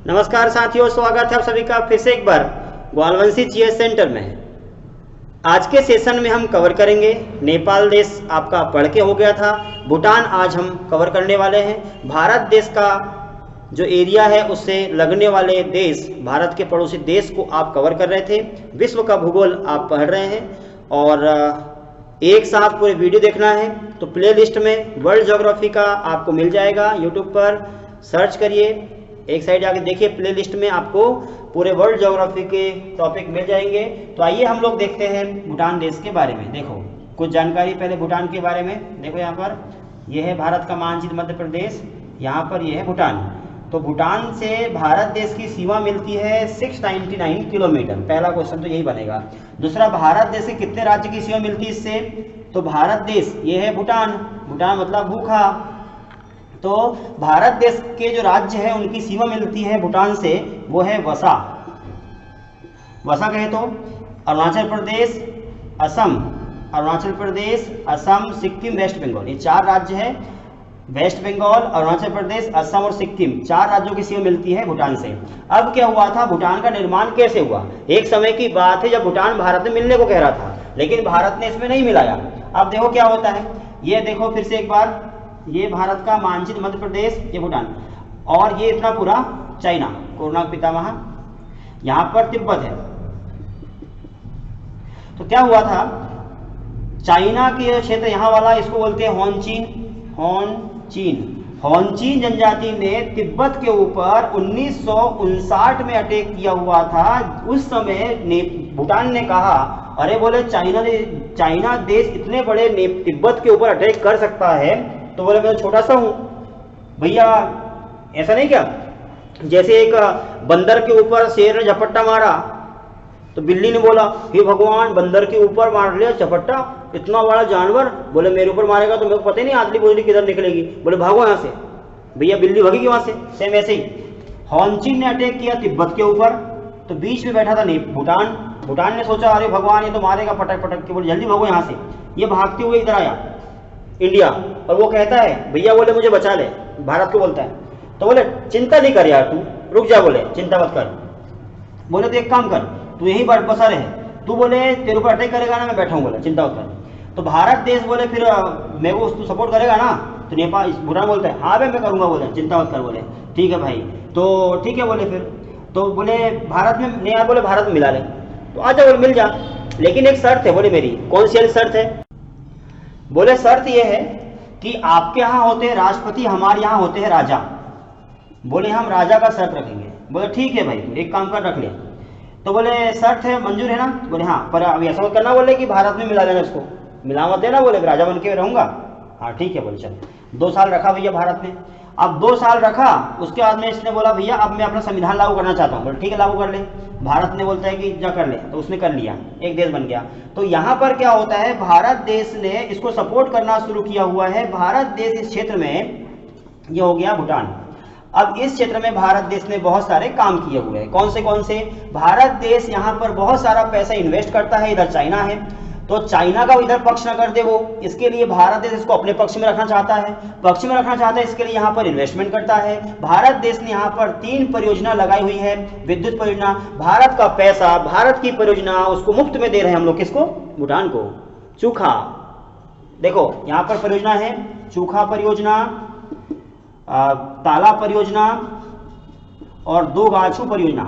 नमस्कार साथियों, स्वागत है आप सभी का फिर से एक बार ग्वालवंशी जीएस सेंटर में। आज के सेशन में हम कवर करेंगे नेपाल देश आपका पढ़ के हो गया था। भूटान आज हम कवर करने वाले हैं। भारत देश का जो एरिया है उससे लगने वाले देश, भारत के पड़ोसी देश को आप कवर कर रहे थे। विश्व का भूगोल आप पढ़ रहे हैं और एक साथ पूरे वीडियो देखना है तो प्ले लिस्ट में वर्ल्ड ज्योग्राफी का आपको मिल जाएगा। यूट्यूब पर सर्च करिए, एक साइड आके देखिए, प्ले लिस्ट में आपको पूरे वर्ल्ड ज्योग्राफी के टॉपिक मिल जाएंगे। तो आइए हम लोग देखते हैं भूटान देश के बारे में। देखो कुछ जानकारी पहले भूटान के बारे में। देखो यहाँ पर यह है भारत का मानचित्र, मध्य प्रदेश, यहाँ पर यह है भूटान। तो भूटान से भारत देश की सीमा मिलती है 699 किलोमीटर। पहला क्वेश्चन तो यही बनेगा। दूसरा, भारत देश से कितने राज्य की सीमा मिलती है इससे? तो भारत देश ये है भूटान, भूटान मतलब भूखा। तो भारत देश के जो राज्य है उनकी सीमा मिलती है भूटान से, वो है वसा। वसा कहे तो अरुणाचल प्रदेश, असम, अरुणाचल प्रदेश, असम, सिक्किम, वेस्ट बंगाल, ये चार राज्य है। वेस्ट बंगाल, अरुणाचल प्रदेश, असम और सिक्किम, चार राज्यों की सीमा मिलती है भूटान से। अब क्या हुआ था, भूटान का निर्माण कैसे हुआ? एक समय की बात है जब भूटान भारत में मिलने को कह रहा था, लेकिन भारत ने इसमें नहीं मिलाया। अब देखो क्या होता है, ये देखो फिर से एक बार, ये भारत का मानचित्र, मध्य प्रदेश, ये भूटान, और ये इतना पूरा चाइना, कोरोना पितामह, यहां पर तिब्बत है। तो क्या हुआ था, चाइना के क्षेत्र यहाँ वाला, इसको बोलते हैं होनचीन जनजाति ने तिब्बत के ऊपर 1959 में अटैक किया हुआ था। उस समय भूटान ने कहा, अरे बोले चाइना देश इतने बड़े तिब्बत के ऊपर अटैक कर सकता है, तो बोले मैं छोटा सा हूं भैया, ऐसा नहीं क्या? जैसे एक बंदर के ऊपर शेर ने झपट्टा मारा तो बिल्ली ने बोला, हे भगवान, बंदर के ऊपर मार लिया झपट्टा, इतना बड़ा जानवर, बोले मेरे ऊपर मारेगा तो मेरे को पता ही नहीं आदली बोझली किधर निकलेगी, बोले भागो यहाँ से। भैया बिल्ली भागेगी वहां से। सेम ऐसे ही होनचीन ने अटैक किया तिब्बत के ऊपर, तो बीच में बैठा था भूटान ने सोचा, अरे भगवान ये तो मारेगा पटक पटक के, बोले जल्दी भागो यहाँ से। ये भागते हुए इधर आया इंडिया, और वो कहता है, भैया बोले मुझे बचा ले, भारत को बोलता है। तो बोले चिंता नहीं कर यार, तू रुक जा, बोले चिंता मत कर। बोले तो एक काम कर, तू यहीं बसा रहे, तू बोले तेरे ऊपर अटैक करेगा ना, मैं बैठा हूँ, बोले चिंता मत कर। तो भारत देश बोले फिर मेरे को तू सपोर्ट करेगा ना? तो नेपाल, भूटान बोलता है, हाँ भाई मैं करूँगा, बोले चिंता मत कर, बोले ठीक है भाई। तो ठीक है बोले, फिर तो बोले भारत में नहीं, बोले भारत में मिला ले, तो आजा बोले मिल जा, लेकिन एक शर्त है। बोले मेरी कौन सी शर्त है? बोले शर्त यह है कि आपके यहाँ होते हैं राष्ट्रपति, हमारे यहाँ होते हैं राजा। बोले हम राजा का शर्त रखेंगे। बोले ठीक है भाई, एक काम कर रख ले। तो बोले शर्त है, मंजूर है ना? बोले हाँ, पर अभी ऐसा मत करना, बोले कि भारत में मिला लेना, उसको मिला मत देना, बोले राजा बन के रहूंगा। हाँ ठीक है, बोले चल। 2 साल रखा भैया भारत में। अब 2 साल रखा, उसके बाद में इसने बोला, भैया अब मैं अपना संविधान लागू करना चाहता हूँ। बोले ठीक है लागू कर ले। भारत ने बोलता है कि जा कर ले, तो उसने कर लिया, एक देश बन गया। तो यहाँ पर क्या होता है, भारत देश ने इसको सपोर्ट करना शुरू किया हुआ है। भारत देश इस क्षेत्र में, ये हो गया भूटान। अब इस क्षेत्र में भारत देश ने बहुत सारे काम किए हुए हैं। कौन से? भारत देश यहाँ पर बहुत सारा पैसा इन्वेस्ट करता है। इधर चाइना है, तो चाइना का इधर पक्ष न कर दे वो, इसके लिए भारत देश इसको अपने पक्ष में रखना चाहता है, इसके लिए यहाँ पर इन्वेस्टमेंट करता है। भारत देश ने यहाँ पर 3 परियोजना लगाई हुई है। विद्युत परियोजना, भारत का पैसा, भारत की परियोजना, उसको मुफ्त में दे रहे हैं हम लोग। किसको? भूटान को। चूखा, देखो यहाँ पर परियोजना है, चूखा परियोजना, ताला परियोजना और दोगाछू परियोजना।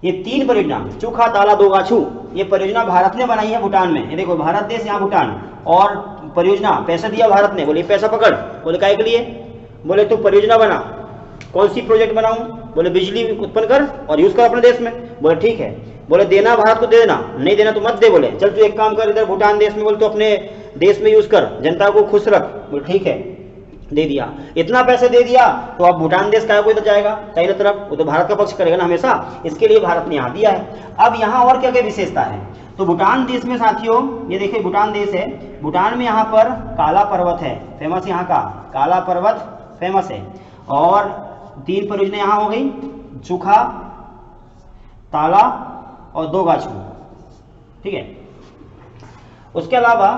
ये 3 परियोजना, चूखा, ताला, दोगाछू, ये परियोजना भारत ने बनाई है भूटान में। ये देखो भारत देश, यहाँ भूटान, और परियोजना पैसा दिया भारत ने। बोले पैसा पकड़। बोले काय के लिए? बोले तू परियोजना बना। कौन सी प्रोजेक्ट बनाऊं? बोले बिजली उत्पन्न कर और यूज कर अपने देश में। बोले ठीक है। बोले देना भारत को दे देना, नहीं देना तो मत दे। बोले चल तू एक काम कर, इधर भूटान देश में बोले तो अपने देश में यूज कर, जनता को खुश रख। बोले ठीक है, दे दिया। इतना पैसे दे दिया तो अब भूटान देश का कोई तो जाएगा चाइना तरफ, वो तो भारत का पक्ष करेगा ना हमेशा, इसके लिए भारत ने यहाँ दिया है। अब यहाँ और क्या क्या विशेषता है, तो भूटान देश में साथियों, ये देखिए भूटान देश है। भूटान में यहाँ पर काला पर्वत है, फेमस, यहाँ का काला पर्वत फेमस है। और 3 परियोजना यहाँ हो गई, चूखा, ताला और दोगाछू, ठीक है। उसके अलावा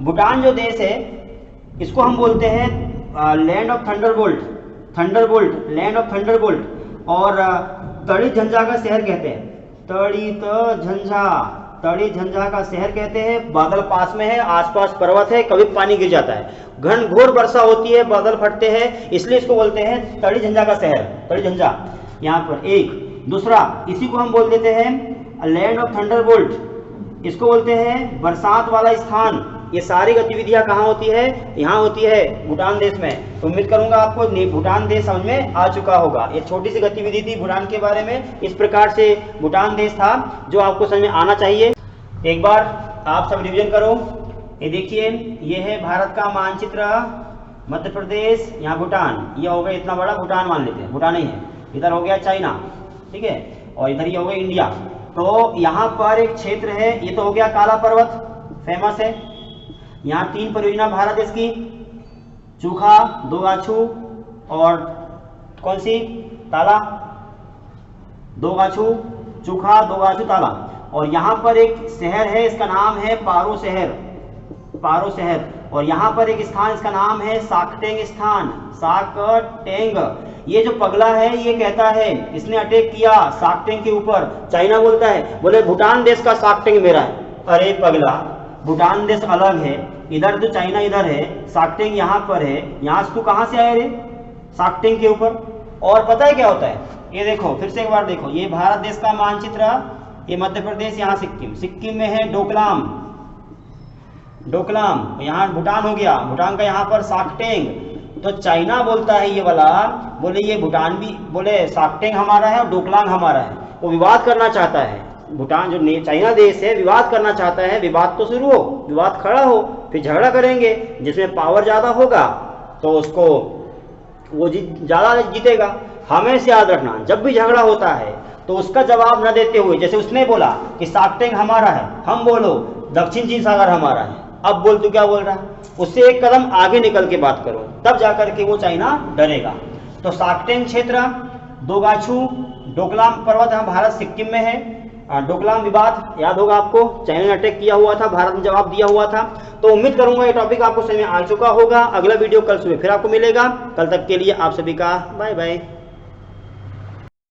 भूटान जो देश है, इसको हम बोलते हैं land of Thunderbolt, Thunderbolt, land of Thunderbolt. और तड़ी झंझा का शहर कहते हैं, तड़ी झंझा का शहर कहते हैं। बादल पास में है, आसपास पर्वत है, कभी पानी गिर जाता है, घनघोर वर्षा होती है, बादल फटते हैं, इसलिए इसको बोलते हैं तड़ी झंझा का शहर, तड़ी झंझा। यहाँ पर एक दूसरा, इसी को हम बोल देते हैं लैंड ऑफ थंडरबोल्ट, इसको बोलते हैं बरसात वाला स्थान। ये सारी गतिविधियां कहाँ होती है? यहाँ होती है, भूटान देश में। तो उम्मीद करूंगा आपको भूटान देश समझ में आ चुका होगा। ये छोटी सी गतिविधि थी भूटान के बारे में। इस प्रकार से भूटान देश था जो आपको समझ में आना चाहिए। एक बार आप सब रिवीजन करो। ये देखिए, ये है भारत का मानचित्र, मध्य प्रदेश, यहाँ भूटान, ये हो गया इतना बड़ा भूटान मान लेते हैं, भूटान ही है। इधर हो गया चाइना, ठीक है, और इधर ये हो गया इंडिया। तो यहाँ पर एक क्षेत्र है, ये तो हो गया काला पर्वत, फेमस है। यहाँ 3 परियोजना भारत देश की, चूखा, दोगाछू और कौन सी, ताला, दोगाछू, चूखा, दोगाछू, ताला। और यहाँ पर एक शहर है, इसका नाम है पारो शहर, पारो शहर। और यहाँ पर एक स्थान, इसका नाम है साकटेंग स्थान, साकटेंग। ये जो पगला है ये कहता है, इसने अटैक किया साकटेंग के ऊपर। चाइना बोलता है, बोले भूटान देश का साकटेंग मेरा है। अरे पगला, भूटान देश अलग है, इधर तो चाइना इधर है, साकटेंग यहाँ पर है, यहाँ से तू कहाँ से आए रे साकटेंग के ऊपर। और पता है क्या होता है, ये देखो फिर से एक बार देखो, ये भारत देश का मानचित्र, ये मध्य प्रदेश, यहाँ सिक्किम, सिक्किम में है डोकलाम, डोकलाम, यहाँ भूटान हो गया, भूटान का यहाँ पर साकटेंग। तो चाइना बोलता है ये वाला, बोले ये भूटान भी, बोले साकटेंग हमारा है और डोकलाम हमारा है। वो विवाद करना चाहता है, भूटान जो चाइना देश है विवाद करना चाहता है। विवाद तो शुरू हो, विवाद खड़ा हो, फिर झगड़ा करेंगे, जिसमें पावर ज्यादा होगा तो उसको वो ज्यादा जीतेगा। हमेशा याद रखना, जब भी झगड़ा होता है तो उसका जवाब न देते हुए, जैसे उसने बोला कि साकटेंग हमारा है, हम बोलो दक्षिण चीन सागर हमारा है, अब बोल तू क्या बोल रहा है, उससे एक कदम आगे निकल के बात करो, तब जाकर के वो चाइना डरेगा। तो साकटेंग क्षेत्र, दोगाछू, डोकलाम पर्वत यहाँ भारत सिक्किम में है। डोकलाम विवाद याद होगा आपको, चाइना ने अटैक किया हुआ था, भारत ने जवाब दिया हुआ था। तो उम्मीद करूंगा ये टॉपिक आपको समझ में आ चुका होगा। अगला वीडियो कल सुबह फिर आपको मिलेगा। कल तक के लिए आप सभी का बाय बाय।